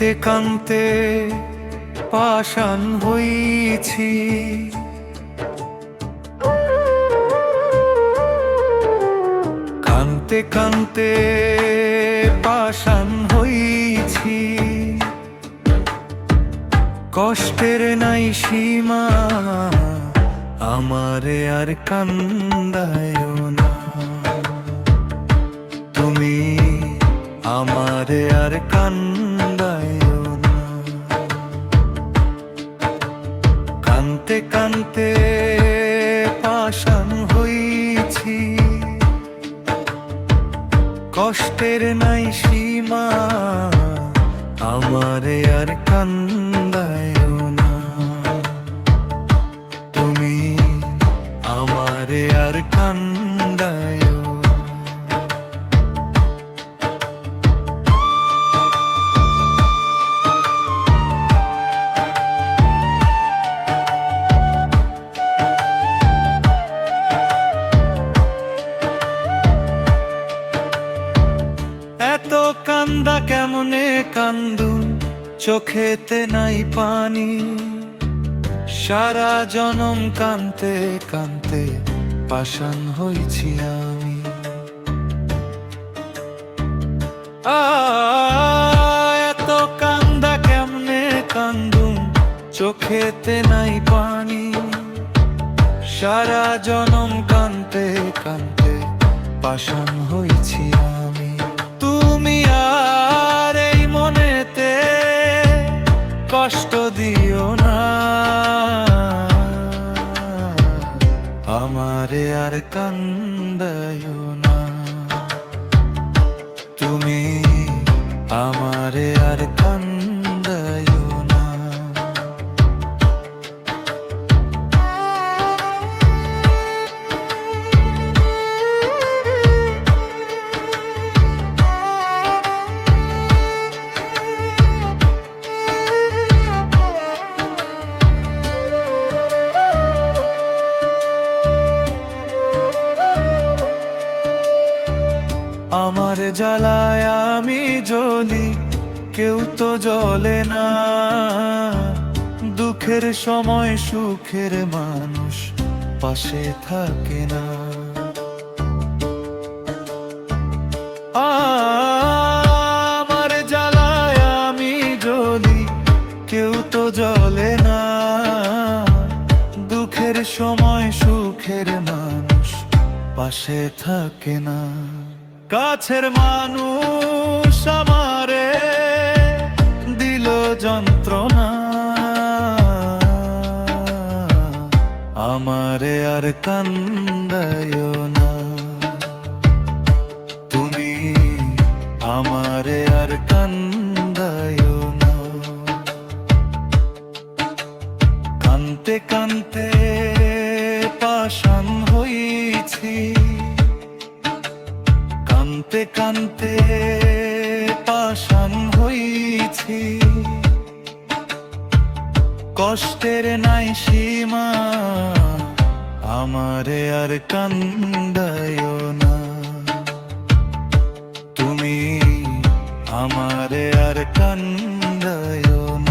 কান্তে কান্তে পাষাণ হইছি, কান্তে কান্তে পাষাণ হইছি। কষ্টের নাই সীমা, আমারে আর কান্দায়ো না। তুমি আমারে আর কান্দায়ো না। কান্তে কান্তে পাষাণ হইছি, কষ্টের নাই সীমা, আমারে আর কান্দায়ো না। তুমি আমারে আর কান্দায়ো। এত কান্দা কেমনে কান্দুম, চোখেতে নাই পানি। সারা জনম কান্তে কান্তে পাষাণ হইছি আমি। এত কান্দা কেমনে কান্দুম, চোখেতে নাই পানি। সারা জনম কান্তে কান্তে পাষাণ হইছি আমি। তুমি আর এই মনেতে কষ্ট দিও না, আমারে আর কান্দায়ো না। তুমি আমারে আর কান্দায়ো না। আমার জ্বালায় আমি জ্বলি, কেউ তো জ্বলে না। দুঃখের সময় সুখের মানুষ পাশে থাকে না। আমার জ্বালায় আমি জ্বলি, কেউ তো জ্বলে না। দুঃখের সময় সুখের মানুষ পাশে থাকে না। কাছের মানুষ আমারে দিল যন্ত্রণা, আমারে আর কান্দায়ো না। তুমি আমারে আর কান্দায়ো না। কান্তে কান্তে পাষাণ হইছি, কান্তে কান্তে পাষাণ হইছি। কষ্টের নাই সীমা, আমারে আর কান্দায়ো না। তুমি আমারে আর কান্দায়ো না।